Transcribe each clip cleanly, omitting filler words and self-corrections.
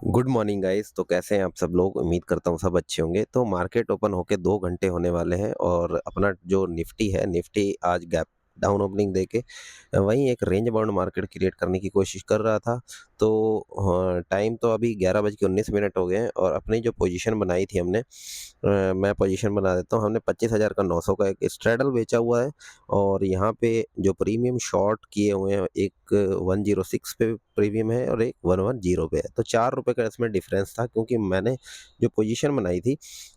Good morning guys. तो कैसे हैं आप सब लोग? उम्मीद करता हूँ सब अच्छे होंगे। तो मार्केट ओपन होके 2 घंटे होने वाले हैं और अपना जो निफ्टी है, निफ्टी आज गैप डाउन ओपनिंग देके वहीं एक रेंज बाउंड मार्केट क्रिएट करने की कोशिश कर रहा था। तो टाइम तो अभी 11:19 हो गए हैं और अपनी जो पोजीशन बनाई थी हमने, मैं पोजीशन बना देता हूँ। हमने 25,900 का एक स्ट्रैडल बेचा हुआ है और यहाँ पे जो प्रीमियम शॉर्ट किए हुए हैं, एक 106 पे प्रीमियम है और एक 110 पे है। तो 4 रुपये का इसमें डिफरेंस था, क्योंकि मैंने जो पोजीशन बनाई थी,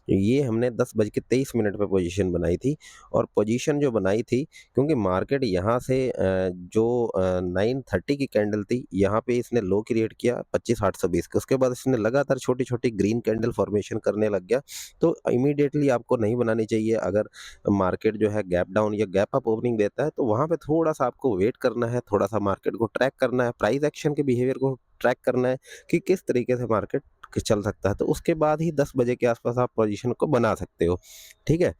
ये हमने 10:23 पे पोजीशन बनाई थी। और पोजीशन जो बनाई थी, क्योंकि मार्केट यहाँ से जो 9:30 की कैंडल थी, यहाँ पे इसने लो क्रिएट किया 25,820 के। उसके बाद इसने लगातार छोटी छोटी ग्रीन कैंडल फॉर्मेशन करने लग गया। तो इमीडिएटली आपको नहीं बनानी चाहिए। अगर मार्केट जो है गैप डाउन या गैप अप ओपनिंग देता है, तो वहाँ पे थोड़ा-सा आपको वेट करना है, थोड़ा-सा मार्केट को ट्रैक करना है, प्राइस एक्शन के बिहेवियर को ट्रैक करना है कि किस तरीके से मार्केट चल सकता है। तो उसके बाद ही 10 बजे के आस-पास आप पोज़ीशन को बना सकते हो, ठीक है?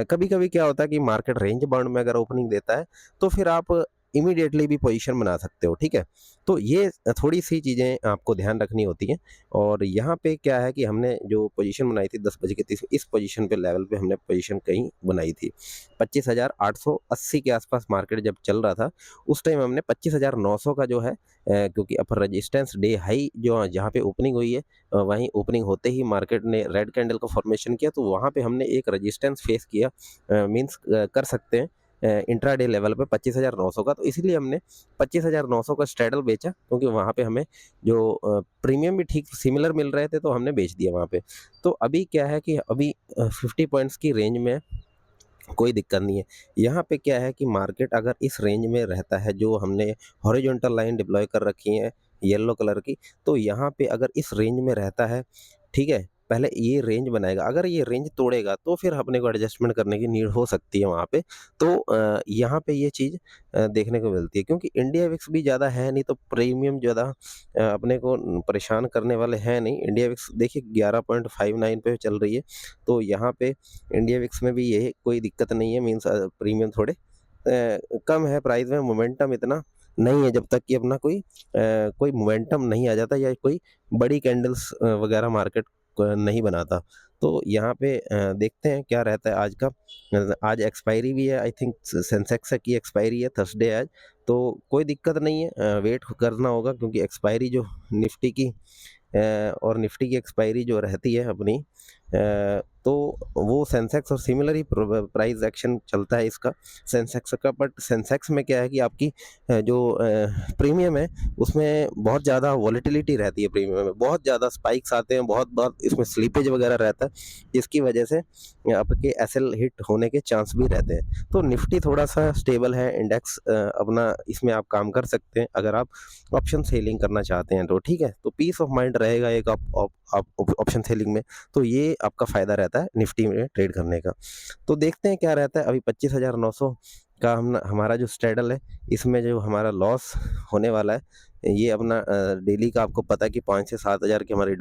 कभी-कभी क्या होता है कि मार्केट रेंज बाउंड में अगर ओपनिंग देता है, तो फिर आप इमीडिएटली भी पोजीशन बना सकते हो, ठीक है? तो ये थोड़ी-सी चीज़ें आपको ध्यान रखनी होती हैं। और यहाँ पे क्या है कि हमने जो पोजीशन बनाई थी 10:30, इस पोजीशन पे लेवल पे हमने पोजीशन कहीं बनाई थी। 25,880 के आसपास मार्केट जब चल रहा था, उस टाइम हमने 25,900 का जो है, क्योंकि अपर रेजिस्टेंस डे हाई जो जहाँ पे ओपनिंग हुई है, वहीं ओपनिंग होते ही मार्केट ने रेड कैंडल का फॉर्मेशन किया, तो वहाँ पे हमने एक रेजिस्टेंस फेस किया, मीन्स कर सकते हैं इंट्राडे लेवल पे 25,900 का। तो इसीलिए हमने 25,900 का स्ट्रैडल बेचा, क्योंकि वहाँ पे हमें जो प्रीमियम भी ठीक सिमिलर मिल रहे थे, तो हमने बेच दिया वहाँ पे। तो अभी क्या है कि अभी 50 पॉइंट्स की रेंज में कोई दिक्कत नहीं है। यहाँ पे क्या है कि मार्केट अगर इस रेंज में रहता है, जो हमने हॉरिजॉन्टल लाइन डिप्लॉय कर रखी है येलो कलर की, तो यहाँ पे अगर इस रेंज में रहता है, ठीक है? पहले ये रेंज बनाएगा, अगर ये रेंज तोड़ेगा तो फिर अपने को एडजस्टमेंट करने की नीड हो सकती है वहाँ पे। तो यहाँ पे ये चीज़ देखने को मिलती है, क्योंकि इंडिया विक्स भी ज़्यादा है नहीं, तो प्रीमियम ज़्यादा अपने को परेशान करने वाले हैं नहीं। इंडिया विक्स देखिए 11.59 पे चल रही है, तो यहाँ पे इंडिया विक्स में भी ये कोई दिक्कत नहीं है। मीन्स प्रीमियम थोड़े कम है प्राइस में, मोमेंटम इतना नहीं है, जब तक कि अपना कोई मोमेंटम नहीं आ जाता या कोई बड़ी कैंडल्स वगैरह मार्केट नहीं बनाता। तो यहाँ पे देखते हैं क्या रहता है आज का। आज एक्सपायरी भी है, आई थिंक सेंसेक्स की एक्सपायरी है थर्सडे आज। तो कोई दिक्कत नहीं है, वेट करना होगा, क्योंकि एक्सपायरी जो निफ्टी की और निफ्टी की एक्सपायरी जो रहती है अपनी, तो वो सेंसेक्स और सिमिलर ही प्राइस एक्शन चलता है इसका, सेंसेक्स का। बट सेंसेक्स में क्या है कि आपकी जो प्रीमियम है, उसमें बहुत ज़्यादा वॉलेटिलिटी रहती है। प्रीमियम में बहुत ज़्यादा स्पाइक्स आते हैं, बहुत बहुत इसमें स्लीपेज वगैरह रहता है, जिसकी वजह से आपके एसएल हिट होने के चांस भी रहते हैं। तो निफ्टी थोड़ा सा स्टेबल है, इंडेक्स अपना इसमें आप काम कर सकते हैं अगर आप ऑप्शन सेलिंग करना चाहते हैं तो, ठीक है? तो पीस ऑफ माइंड रहेगा एक आप ऑप्शन सेलिंग में। तो ये आपका फ़ायदा रहता है निफ्टी में ट्रेड करने का। तो देखते हैं क्या रहता है। अभी 25,900 का हमारा जो स्ट्रैडल है, इसमें जो हमारा लॉस होने वाला है, ये अपना डेली का आपको पता है कि 5 से 7,000 की हमारी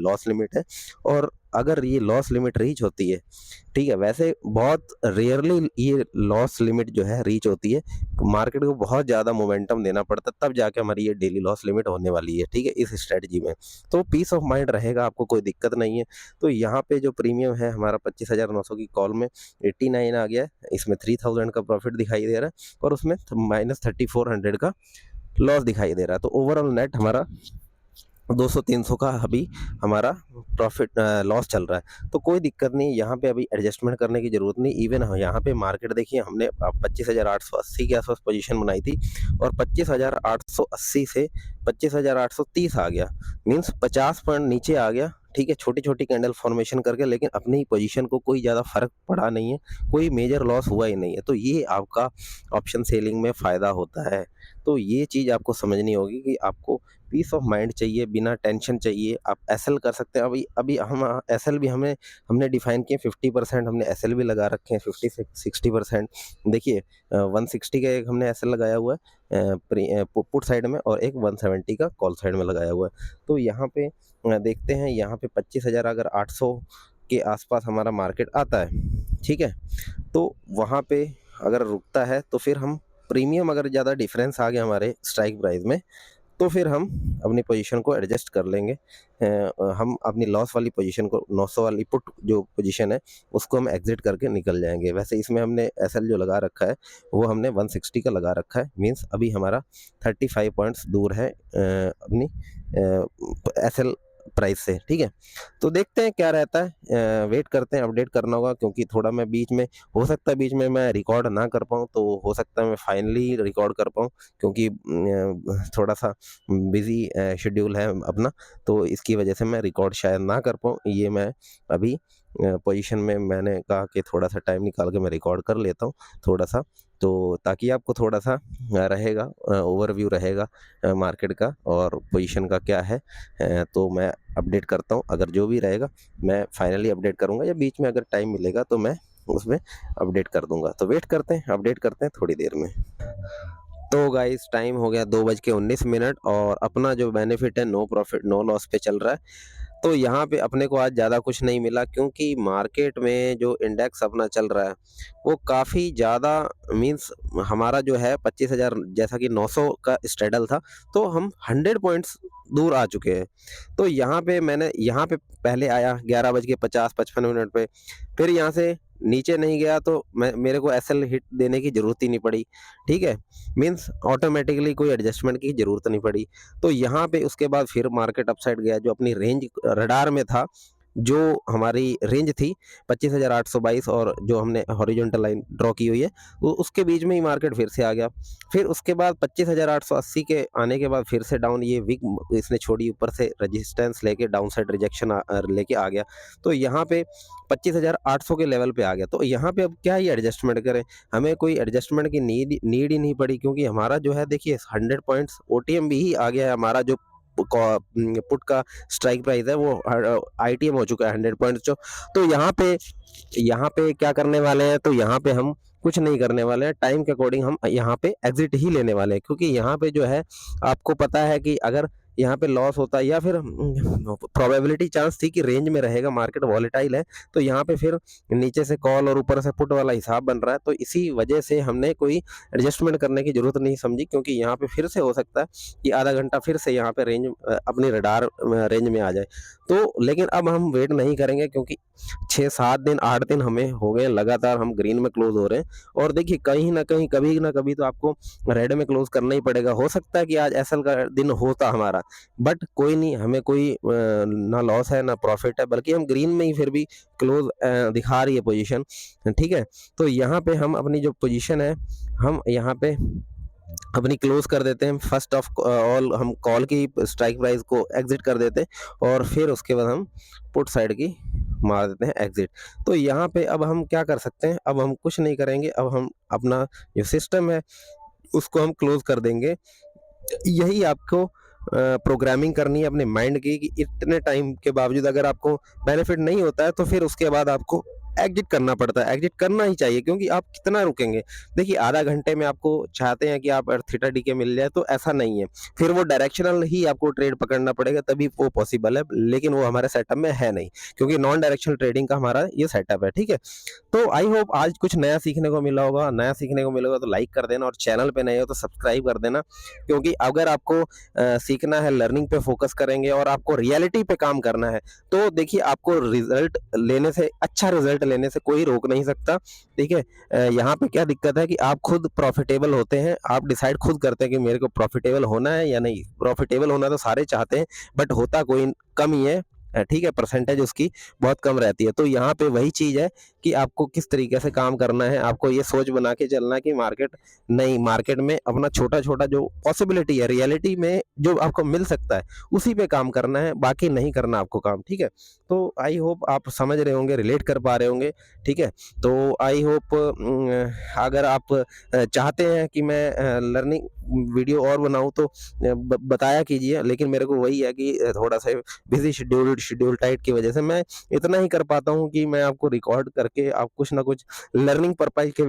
लॉस लिमिट है। और अगर ये लॉस लिमिट रीच होती है, ठीक है, वैसे बहुत रेयरली ये लॉस लिमिट जो है रीच होती है, मार्केट को बहुत ज़्यादा मोमेंटम देना पड़ता है, तब जाके हमारी ये डेली लॉस लिमिट होने वाली है, ठीक है, इस स्ट्रेटजी में। तो पीस ऑफ माइंड रहेगा, आपको कोई दिक्कत नहीं है। तो यहाँ पे जो प्रीमियम है हमारा 25,900 की कॉल में 89 आ गया है, इसमें 3000 का प्रॉफिट दिखाई दे रहा है और उसमें -3400 का लॉस दिखाई दे रहा है। तो ओवरऑल नेट हमारा 200-300 का अभी हमारा प्रॉफिट लॉस चल रहा है। तो कोई दिक्कत नहीं, यहाँ पे अभी एडजस्टमेंट करने की ज़रूरत नहीं। इवन यहाँ पे मार्केट देखिए, हमने 25,880 के आसपास पोजीशन बनाई थी और 25,880 से 25,830 आ गया, मीन्स 50 पॉइंट नीचे आ गया, ठीक है, छोटी-छोटी कैंडल फॉर्मेशन करके, लेकिन अपनी पोजीशन को कोई ज़्यादा फ़र्क पड़ा नहीं है, कोई मेजर लॉस हुआ ही नहीं है। तो ये आपका ऑप्शन सेलिंग में फ़ायदा होता है। तो ये चीज़ आपको समझनी होगी कि आपको पीस ऑफ माइंड चाहिए, बिना टेंशन चाहिए आप एसएल कर सकते हैं। अभी अभी हम एसएल भी हमने डिफाइन किए 50%, हमने एसएल भी लगा रखे हैं 50 से 60%। देखिए 160 का एक हमने एसएल लगाया हुआ है पुट साइड में, और एक 170 का कॉल साइड में लगाया हुआ है। तो यहाँ पे देखते हैं, यहाँ पे 25,000 अगर 800 के आसपास हमारा मार्केट आता है, ठीक है, तो वहाँ पे अगर रुकता है, तो फिर हम प्रीमियम, अगर ज़्यादा डिफरेंस आ गया हमारे स्ट्राइक प्राइस में, तो फिर हम अपनी पोजीशन को एडजस्ट कर लेंगे। हम अपनी लॉस वाली पोजीशन को 900 वाली पुट जो पोजीशन है उसको हम एग्जिट करके निकल जाएंगे। वैसे इसमें हमने एसएल जो लगा रखा है वो हमने 160 का लगा रखा है, मीन्स अभी हमारा 35 पॉइंट्स दूर है अपनी एसएल प्राइस से, ठीक है। तो देखते हैं क्या रहता है, वेट करते हैं, अपडेट करना होगा क्योंकि थोड़ा मैं बीच में, हो सकता है बीच में मैं रिकॉर्ड ना कर पाऊँ, तो हो सकता है मैं फाइनली रिकॉर्ड कर पाऊँ क्योंकि थोड़ा सा बिजी शेड्यूल है अपना, तो इसकी वजह से मैं रिकॉर्ड शायद ना कर पाऊँ। ये मैं अभी पोजीशन में मैंने कहा कि थोड़ा सा टाइम निकाल के मैं रिकॉर्ड कर लेता हूँ थोड़ा सा, तो ताकि आपको थोड़ा सा रहेगा, ओवरव्यू रहेगा मार्केट का और पोजीशन का क्या है। तो मैं अपडेट करता हूँ, अगर जो भी रहेगा मैं फाइनली अपडेट करूँगा या बीच में अगर टाइम मिलेगा तो मैं उसमें अपडेट कर दूंगा। तो वेट करते हैं, अपडेट करते हैं थोड़ी देर में। तो गाइस टाइम हो गया 2:19 और अपना जो बेनिफिट है नो प्रॉफिट नो लॉस पे चल रहा है। तो यहाँ पे अपने को आज ज़्यादा कुछ नहीं मिला क्योंकि मार्केट में जो इंडेक्स अपना चल रहा है वो काफ़ी ज़्यादा, मींस हमारा जो है 25,000 जैसा कि 900 का स्ट्रेडल था, तो हम 100 पॉइंट्स दूर आ चुके हैं। तो यहाँ पे पहले आया 11:50-55 पे, फिर यहाँ से नीचे नहीं गया तो मेरे को एसएल हिट देने की ज़रूरत ही नहीं पड़ी, ठीक है। मींस ऑटोमेटिकली कोई एडजस्टमेंट की ज़रूरत नहीं पड़ी। तो यहाँ पे उसके बाद फिर मार्केट अपसाइड गया, जो अपनी रेंज रडार में था, जो हमारी रेंज थी 25,822 और जो हमने हॉरिजॉन्टल लाइन ड्रॉ की हुई है वो उसके बीच में ही मार्केट फिर से आ गया। फिर उसके बाद 25,880 के आने के बाद फिर से डाउन, ये वीक इसने छोड़ी, ऊपर से रेजिस्टेंस लेके डाउन साइड रिजेक्शन लेके आ गया। तो यहाँ पे 25,800 के लेवल पे आ गया। तो यहाँ पे अब क्या ही एडजस्टमेंट करें, हमें कोई एडजस्टमेंट की नीड ही नहीं पड़ी क्योंकि हमारा जो है देखिए 100 पॉइंट्स ओटीएम भी ही आ गया है। हमारा जो पुट का स्ट्राइक प्राइस है वो आईटीएम हो चुका है 100 पॉइंट्स जो। तो यहाँ पे क्या करने वाले हैं, तो यहाँ पे हम कुछ नहीं करने वाले हैं, टाइम के अकॉर्डिंग हम यहाँ पे एग्जिट ही लेने वाले हैं क्योंकि यहाँ पे जो है आपको पता है कि अगर यहाँ पे लॉस होता या फिर प्रोबेबिलिटी चांस थी कि रेंज में रहेगा, मार्केट वॉलेटाइल है, तो यहाँ पे फिर नीचे से कॉल और ऊपर से पुट वाला हिसाब बन रहा है। तो इसी वजह से हमने कोई एडजस्टमेंट करने की जरूरत नहीं समझी क्योंकि यहाँ पे फिर से हो सकता है कि आधा घंटा फिर से यहाँ पे रेंज अपनी रडार रेंज में आ जाए। तो लेकिन अब हम वेट नहीं करेंगे क्योंकि 6-7 दिन 8 दिन हमें हो गए लगातार हम ग्रीन में क्लोज हो रहे हैं। और देखिए कहीं ना कभी तो आपको रेड में क्लोज करना ही पड़ेगा। हो सकता है कि आज एसएल का दिन होता हमारा, बट कोई नहीं, हमें कोई ना लॉस है ना प्रॉफिट है, बल्कि हम ग्रीन में ही फिर भी क्लोज दिखा रही है पोजीशन, ठीक है। तो यहाँ पे हम अपनी जो पोजीशन है हम यहाँ पे अपनी क्लोज कर देते हैं। फर्स्ट ऑफ ऑल हम कॉल की स्ट्राइक प्राइस को एग्जिट कर देते हैं और फिर उसके बाद हम पुट साइड की मार देते हैं एग्जिट। तो यहाँ पे अब हम क्या कर सकते हैं, अब हम कुछ नहीं करेंगे, अब हम अपना जो सिस्टम है उसको हम क्लोज कर देंगे। यही आपको प्रोग्रामिंग करनी है अपने माइंड की कि इतने टाइम के बावजूद अगर आपको बेनिफिट नहीं होता है तो फिर उसके बाद आपको एग्जिट करना पड़ता है। एग्जिट करना ही चाहिए क्योंकि आप कितना रुकेंगे। देखिए आधा घंटे में आपको चाहते हैं कि आप थीटा डी के मिल जाए, तो ऐसा नहीं है, फिर वो डायरेक्शनल ही आपको ट्रेड पकड़ना पड़ेगा तभी वो पॉसिबल है, लेकिन वो हमारे सेटअप में है नहीं क्योंकि नॉन डायरेक्शनल ट्रेडिंग का हमारा ये सेटअप है, ठीक है। तो आई होप आज कुछ नया सीखने को मिला होगा। नया सीखने को मिलेगा तो लाइक कर देना और चैनल पे नए हो तो सब्सक्राइब कर देना, क्योंकि अगर आपको सीखना है, लर्निंग पे फोकस करेंगे और आपको रियलिटी पे काम करना है, तो देखिए आपको रिजल्ट लेने से, अच्छा रिजल्ट लेने से कोई रोक नहीं सकता, ठीक है। यहाँ पे क्या दिक्कत है कि आप खुद प्रॉफिटेबल होते हैं, आप डिसाइड खुद करते हैं कि मेरे को प्रॉफिटेबल होना है या नहीं। प्रॉफिटेबल होना तो सारे चाहते हैं बट होता कोई कम ही है, ठीक है, परसेंटेज उसकी बहुत कम रहती है। तो यहाँ पे वही चीज है कि आपको किस तरीके से काम करना है, आपको ये सोच बना के चलना है कि मार्केट नहीं, मार्केट में अपना छोटा छोटा जो पॉसिबिलिटी है, रियलिटी में जो आपको मिल सकता है उसी पे काम करना है, बाकी नहीं करना आपको काम, ठीक है। तो आई होप आप समझ रहे होंगे, रिलेट कर पा रहे होंगे, ठीक है। तो आई होप अगर आप चाहते हैं कि मैं लर्निंग वीडियो और बनाऊं तो बताया कीजिए, लेकिन मेरे को वही है कि थोड़ा सा बिजी शेड्यूल टाइट की वजह से मैं इतना ही कर पाता हूँ कि मैं आपको रिकॉर्ड करके आप कुछ ना कुछ लर्निंग पर्पज के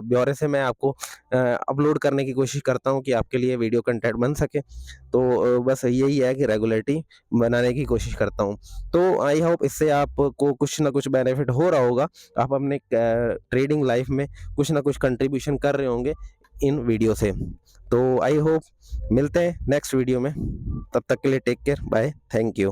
ब्यौरे से मैं आपको अपलोड करने की कोशिश करता हूँ कि आपके लिए वीडियो कंटेंट बन सके। तो बस यही है कि रेगुलरिटी बनाने की कोशिश करता हूँ। तो आई होप इससे आपको कुछ ना कुछ बेनिफिट हो रहा होगा, आप अपने ट्रेडिंग लाइफ में कुछ ना कुछ कंट्रीब्यूशन कर रहे होंगे। इन वीडियो से। तो आई होप मिलते हैं नेक्स्ट वीडियो में, तब तक के लिए take care, bye, thank you.